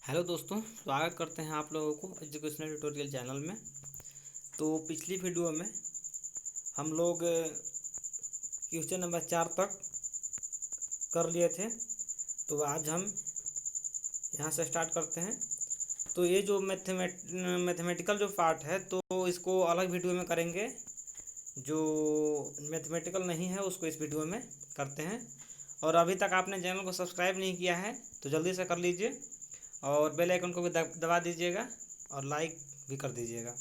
Hello दोस्तों, स्वागत करते हैं आप लोगों को एजुकेशनल ट्यूटोरियल चैनल में। तो पिछली वीडियो में हम लोग क्वेश्चन नंबर 4 तक कर लिए थे। तो आज हम यहाँ से स्टार्ट करते हैं। तो ये जो मैथमेटिकल जो पार्ट है तो इसको अलग वीडियो में करेंगे। जो मैथमेटिकल नहीं है उसको इस वीडियो में करते हैं। और अभी तक आपने चैनल को सब्सक्राइब नहीं किया है तो जल्दी से कर लीजिए और बेल आइकन को भी दबा दीजिएगा और लाइक भी कर दीजिएगा।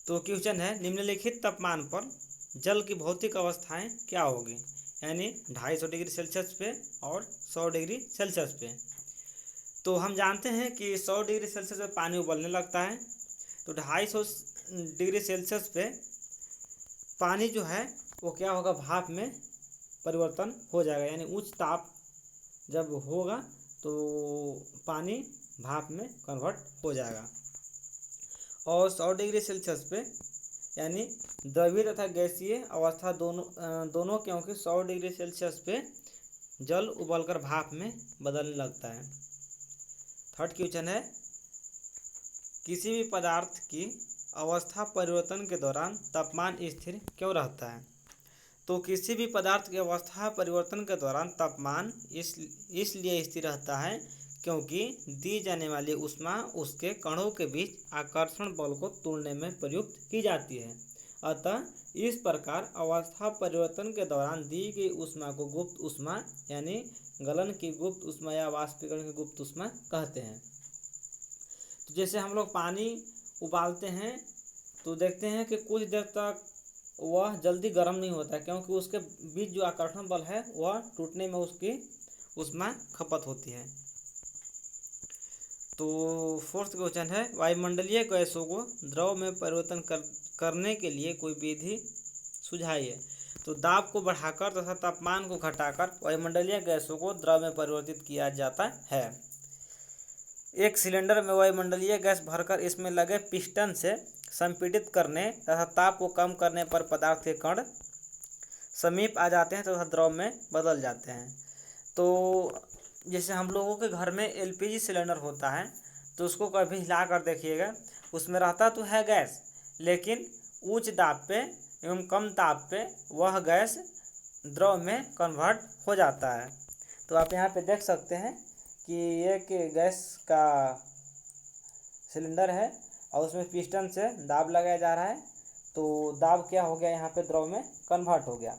तो क्वेश्चन है, निम्नलिखित तापमान पर जल की भौतिक अवस्थाएं क्या होगी, यानी 250 डिग्री सेल्सियस पे और 100 डिग्री सेल्सियस पे। तो हम जानते हैं कि 100 डिग्री सेल्सियस पे पानी उबलने लगता है। तो 250 डिग्री सेल्सियस पे पानी जो है वो क्या होगा, भाप में परिवर्तन हो जाएगा, यानी उच्च ताप जब होगा तो पानी भाप में कन्वर्ट हो जाएगा। और 100 डिग्री सेल्सियस पे यानी द्रवीय तथा गैसीय अवस्था दोनों क्योंकि 100 डिग्री सेल्सियस पे जल उबलकर भाप में बदलने लगता है। थर्ड क्वेश्चन है, किसी भी पदार्थ की अवस्था परिवर्तन के दौरान तापमान स्थिर क्यों रहता है। तो किसी भी पदार्थ की अवस्था परिवर्तन के दौरान तापमान इसलिए स्थिर रहता है क्योंकि दी जाने वाली ऊष्मा उसके कणों के बीच आकर्षण बल को तोड़ने में प्रयुक्त की जाती है। अतः इस प्रकार अवस्था परिवर्तन के दौरान दी गई ऊष्मा को गुप्त ऊष्मा यानी गलन की गुप्त ऊष्मा या वाष्पीकरण की गुप्त ऊष्मा कहते हैं। तो जैसे हम लोग पानी उबालते हैं तो देखते हैं कि कुछ देर तक वह जल्दी गर्म नहीं होता क्योंकि उसके बीच जो आकर्षण बल है वह टूटने में उसकी ऊष्मा खपत होती है। तो फोर्थ क्वेश्चन है, वायुमंडलीय गैसों को द्रव में परिवर्तन करने के लिए कोई विधि सुझाइए। तो दाब को बढ़ाकर तथा तापमान को घटाकर वायुमंडलीय गैसों को द्रव में परिवर्तित किया जाता है। एक सिलेंडर में वायुमंडलीय गैस भरकर इसमें लगे पिस्टन से संपीड़ित करने तथा ताप को कम करने पर पदार्थ के कण समीप आ जाते हैं तथा द्रव में बदल जाते हैं। तो जैसे हम लोगों के घर में एलपीजी सिलेंडर होता है तो उसको कभी हिला कर देखिएगा, उसमें रहता तो है गैस लेकिन उच्च दाब पे एवं कम ताप पे वह गैस द्रव में कन्वर्ट हो जाता है। तो आप यहाँ पे देख सकते हैं कि एक गैस का सिलेंडर है और उसमें पिस्टन से दाब लगाया जा रहा है। तो दाब क्या हो गया, यहाँ पे द्रव में कन्वर्ट हो गया।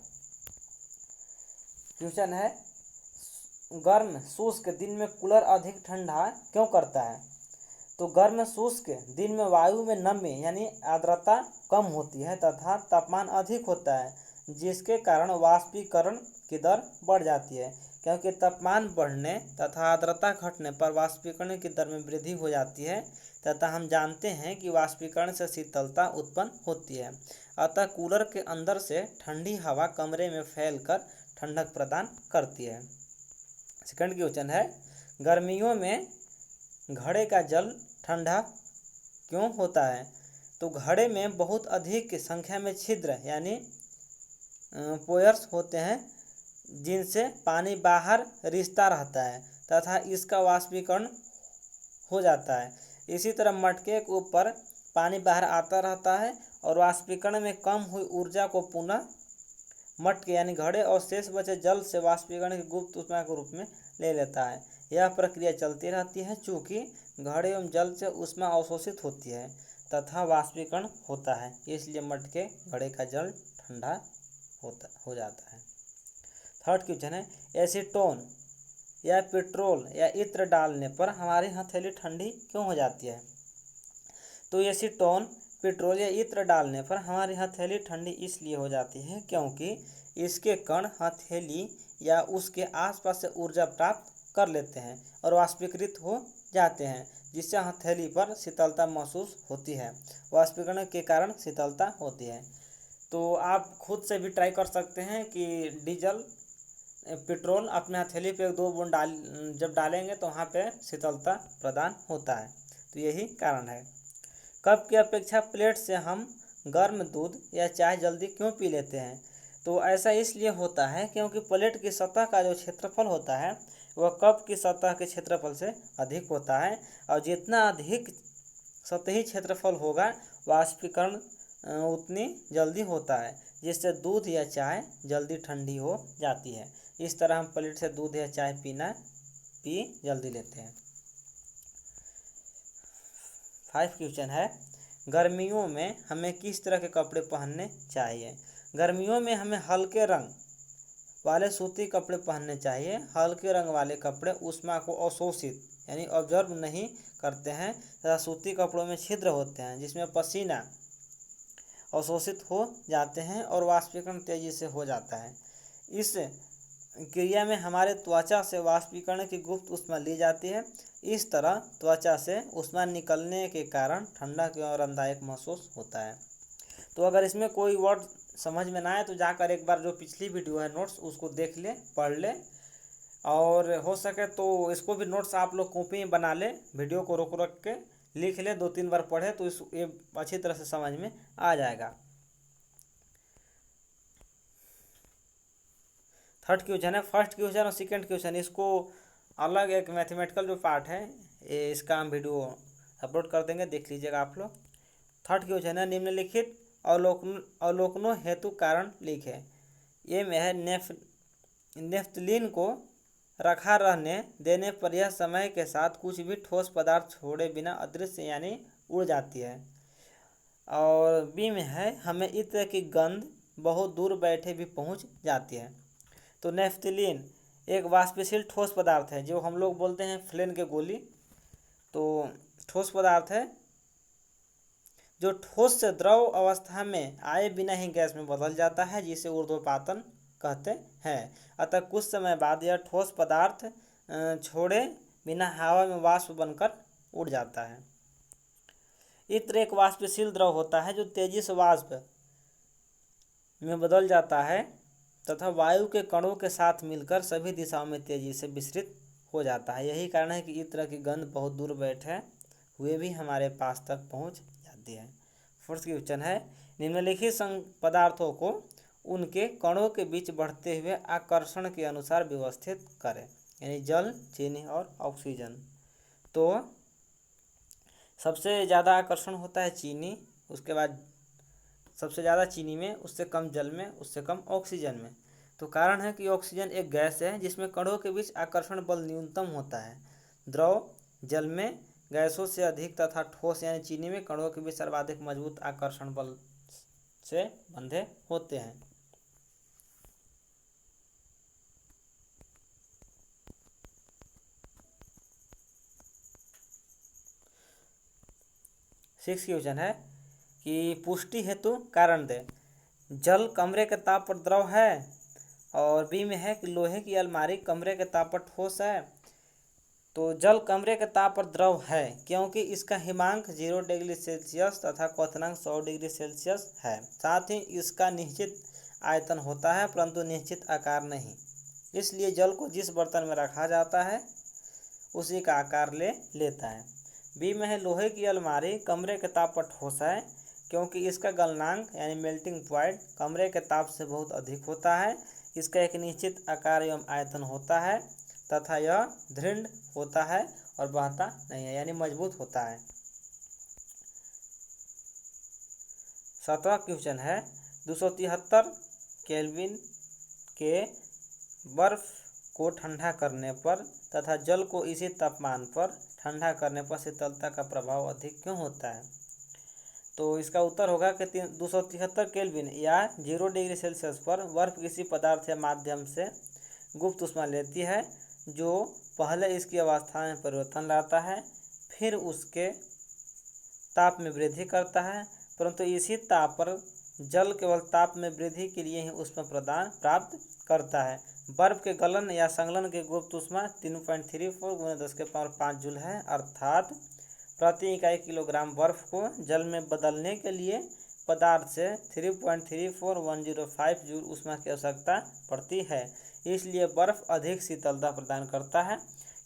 क्वेश्चन है, गर्म शुष्क दिन में कूलर अधिक ठंडा क्यों करता है। तो गर्म शुष्क दिन में वायु में नमी यानी आर्द्रता कम होती है तथा तापमान अधिक होता है, जिसके कारण वाष्पीकरण की दर बढ़ जाती है। क्योंकि तापमान बढ़ने तथा आर्द्रता घटने पर वाष्पीकरण की दर में वृद्धि हो जाती है तथा हम जानते हैं कि वाष्पीकरण से शीतलता उत्पन्न होती है। अतः कूलर के अंदर से ठंडी हवा कमरे में फैलकर ठंडक प्रदान करती है। सेकंड क्वेश्चन है, गर्मियों में घड़े का जल ठंडा क्यों होता है। तो घड़े में बहुत अधिक संख्या में छिद्र यानी पोयर्स होते हैं जिनसे पानी बाहर रिसता रहता है तथा इसका वाष्पीकरण हो जाता है। इसी तरह मटके के ऊपर पानी बाहर आता रहता है और वाष्पीकरण में कम हुई ऊर्जा को पुनः मटके यानी घड़े और शेष बचे जल से वाष्पीकरण की गुप्त ऊष्मा के रूप में ले लेता है। यह प्रक्रिया चलती रहती है चूँकि घड़े एवं जल से ऊष्मा अवशोषित होती है तथा वाष्पीकरण होता है, इसलिए मटके घड़े का जल ठंडा हो जाता है। थर्ड क्वेश्चन है, एसीटोन या पेट्रोल या इत्र डालने पर हमारी हथेली ठंडी क्यों हो जाती है। तो एसीटोन पेट्रोल या इत्र डालने पर हमारी हथेली ठंडी इसलिए हो जाती है क्योंकि इसके कण हथेली या उसके आसपास से ऊर्जा प्राप्त कर लेते हैं और वाष्पीकृत हो जाते हैं, जिससे हथेली पर शीतलता महसूस होती है। वाष्पीकरण के कारण शीतलता होती है। तो आप खुद से भी ट्राई कर सकते हैं कि डीजल पेट्रोल अपने हथेली पे 2 बूंद जब डालेंगे तो वहाँ पे शीतलता प्रदान होता है। तो यही कारण है। कप की अपेक्षा प्लेट से हम गर्म दूध या चाय जल्दी क्यों पी लेते हैं। तो ऐसा इसलिए होता है क्योंकि प्लेट की सतह का जो क्षेत्रफल होता है वह कप की सतह के क्षेत्रफल से अधिक होता है, और जितना अधिक सतही क्षेत्रफल होगा वाष्पीकरण उतनी जल्दी होता है, जिससे दूध या चाय जल्दी ठंडी हो जाती है। इस तरह हम प्लेट से दूध या चाय पी जल्दी लेते हैं। 5 क्वेश्चन है, गर्मियों में हमें किस तरह के कपड़े पहनने चाहिए। गर्मियों में हमें हल्के रंग वाले सूती कपड़े पहनने चाहिए। हल्के रंग वाले कपड़े ऊष्मा को अवशोषित यानी ऑब्जर्व नहीं करते हैं तथा सूती कपड़ों में छिद्र होते हैं जिसमें पसीना अवशोषित हो जाते हैं और वाष्पीकरण तेजी से हो जाता है। इस क्रिया में हमारे त्वचा से वाष्पीकरण की गुप्त ऊष्मा ली जाती है। इस तरह त्वचा से ऊष्मा निकलने के कारण ठंडा और आरामदायक महसूस होता है। तो अगर इसमें कोई वर्ड समझ में ना आए तो जाकर एक बार जो पिछली वीडियो है नोट्स उसको देख ले, पढ़ ले, और हो सके तो इसको भी नोट्स आप लोग कॉपी में बना ले, वीडियो को रोक रोक के लिख ले, 2-3 बार पढ़े तो ये अच्छी तरह से समझ में आ जाएगा। 3rd क्वेश्चन है, फर्स्ट क्वेश्चन और सेकंड क्वेश्चन इसको अलग एक मैथमेटिकल जो पार्ट है इसका हम वीडियो अपलोड कर देंगे, देख लीजिएगा आप लोग। 3rd क्वेश्चन है, निम्नलिखित अवलोकनों हेतु कारण लिखे। ये में है नेफ्थलीन को रखा रहने देने पर यह समय के साथ कुछ भी ठोस पदार्थ छोड़े बिना अदृश्य यानी उड़ जाती है। और बी में है, हमें इत्र की गंध बहुत दूर बैठे भी पहुंच जाती है। तो नेफ्थलीन एक वाष्पशील ठोस पदार्थ है, जो हम लोग बोलते हैं फ्लेन के गोली। तो ठोस पदार्थ है जो ठोस से द्रव अवस्था में आए बिना ही गैस में बदल जाता है, जिसे ऊर्ध्वपातन कहते हैं। अतः कुछ समय बाद यह ठोस पदार्थ छोड़े बिना हवा में वाष्प बनकर उड़ जाता है। इत्र एक वाष्पशील द्रव होता है जो तेजी से वाष्प में बदल जाता है तथा वायु के कणों के साथ मिलकर सभी दिशाओं में तेजी से विस्तृत हो जाता है। यही कारण है कि इत्र की गंध बहुत दूर बैठे हुए भी हमारे पास तक पहुंच जाती है। 4th क्वेश्चन है, निम्नलिखित पदार्थों को उनके कणों के बीच बढ़ते हुए आकर्षण के अनुसार व्यवस्थित करें, यानी जल, चीनी और ऑक्सीजन। तो सबसे ज़्यादा आकर्षण होता है चीनी, उसके बाद सबसे ज़्यादा चीनी में, उससे कम जल में, उससे कम ऑक्सीजन में। तो कारण है कि ऑक्सीजन एक गैस है जिसमें कणों के बीच आकर्षण बल न्यूनतम होता है। द्रव जल में गैसों से अधिक तथा ठोस यानी चीनी में कणों के बीच सर्वाधिक मजबूत आकर्षण बल से बंधे होते हैं। सिक्स क्वेश्चन है कि पुष्टि हेतु कारण दे। जल कमरे के ताप पर द्रव है, और बी में है कि लोहे की अलमारी कमरे के ताप पर ठोस है। तो जल कमरे के ताप पर द्रव है क्योंकि इसका हिमांक 0 डिग्री सेल्सियस तथा क्वथनांक 100 डिग्री सेल्सियस है। साथ ही इसका निश्चित आयतन होता है परंतु निश्चित आकार नहीं, इसलिए जल को जिस बर्तन में रखा जाता है उसी का आकार लेता है। बी में है लोहे की अलमारी कमरे के ताप पर ठोस है क्योंकि इसका गलनांक यानी मेल्टिंग पॉइंट कमरे के ताप से बहुत अधिक होता है। इसका एक निश्चित आकार एवं आयतन होता है तथा यह दृढ़ होता है और बहता नहीं है, यानी मजबूत होता है। 7वां क्वेश्चन है, 273 केल्विन के बर्फ को ठंडा करने पर तथा जल को इसी तापमान पर ठंडा करने पर शीतलता का प्रभाव अधिक क्यों होता है। तो इसका उत्तर होगा कि 273 केल्विन या 0 डिग्री सेल्सियस पर बर्फ किसी पदार्थ या माध्यम से गुप्त ऊष्मा लेती है जो पहले इसकी अवस्था में परिवर्तन लाता है, फिर उसके ताप में वृद्धि करता है, परंतु इसी ताप पर जल केवल ताप में वृद्धि के लिए ही ऊष्मा प्रदान प्राप्त करता है। बर्फ के गलन या संगलन की गुप्त ऊष्मा 3.34 × 10⁵ जूल है, अर्थात प्रति इकाई किलोग्राम बर्फ को जल में बदलने के लिए पदार्थ से 3.34105 जूल ऊष्मा की आवश्यकता पड़ती है। इसलिए बर्फ अधिक शीतलता प्रदान करता है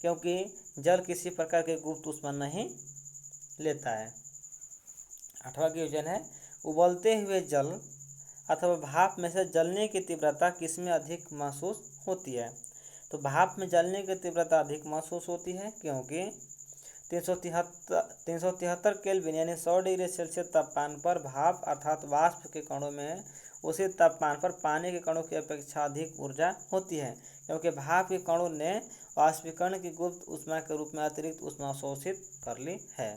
क्योंकि जल किसी प्रकार की गुप्त ऊष्मा नहीं लेता है। 8वां क्वेश्चन है, उबलते हुए जल अथवा भाप में से जलने की तीव्रता किसमें अधिक महसूस होती है। तो भाप में जलने की तीव्रता अधिक महसूस होती है क्योंकि 373 केल्विन यानी 100 डिग्री सेल्सियस तापमान पर भाप अर्थात वाष्प के कणों में उसी तापमान पर पानी के कणों की अपेक्षा अधिक ऊर्जा होती है, क्योंकि भाप के कणों ने वाष्पीकरण की गुप्त ऊष्मा के रूप में अतिरिक्त ऊष्मा अवशोषित कर ली है।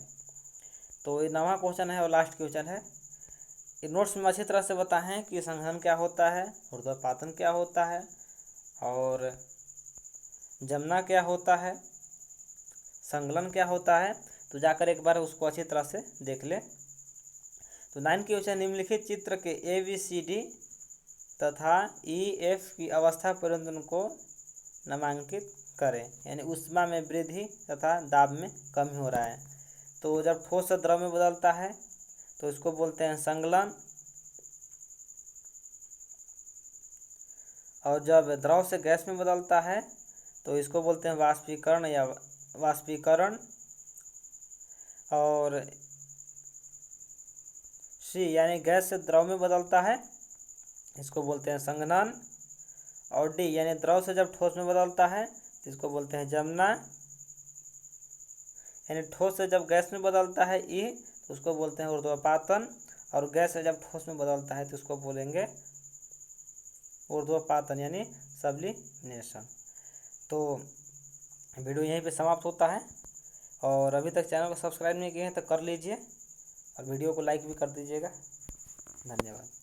तो ये 9वां क्वेश्चन है और लास्ट क्वेश्चन है। नोट्स में अच्छी तरह से बताएं कि संघनन क्या होता है, ऊर्ध्वपातन क्या होता है और जमना क्या होता है, संगलन क्या होता है। तो जाकर एक बार उसको अच्छी तरह से देख ले। तो 9 क्वेश्चन निम्नलिखित चित्र के ABCD तथा EF की अवस्था परिवर्तन को नामांकित करें, यानी ऊष्मा में वृद्धि तथा दाब में कमी हो रहा है। तो जब ठोस से द्रव में बदलता है तो इसको बोलते हैं संगलन, और जब द्रव से गैस में बदलता है तो इसको बोलते हैं वाष्पीकरण या वाष्पीकरण, और C यानी गैस से द्रव में बदलता है इसको बोलते हैं संघनन, और D यानी द्रव से जब ठोस में बदलता है तो इसको बोलते हैं जमना, यानी ठोस से जब गैस में बदलता है E तो उसको बोलते हैं ऊर्ध्वपातन, और गैस से जब ठोस में बदलता है तो उसको बोलेंगे ऊर्ध्वपातन यानी सब्लिमेशन। तो वीडियो यहीं पे समाप्त होता है, और अभी तक चैनल को सब्सक्राइब नहीं किए हैं तो कर लीजिए और वीडियो को लाइक भी कर दीजिएगा। धन्यवाद।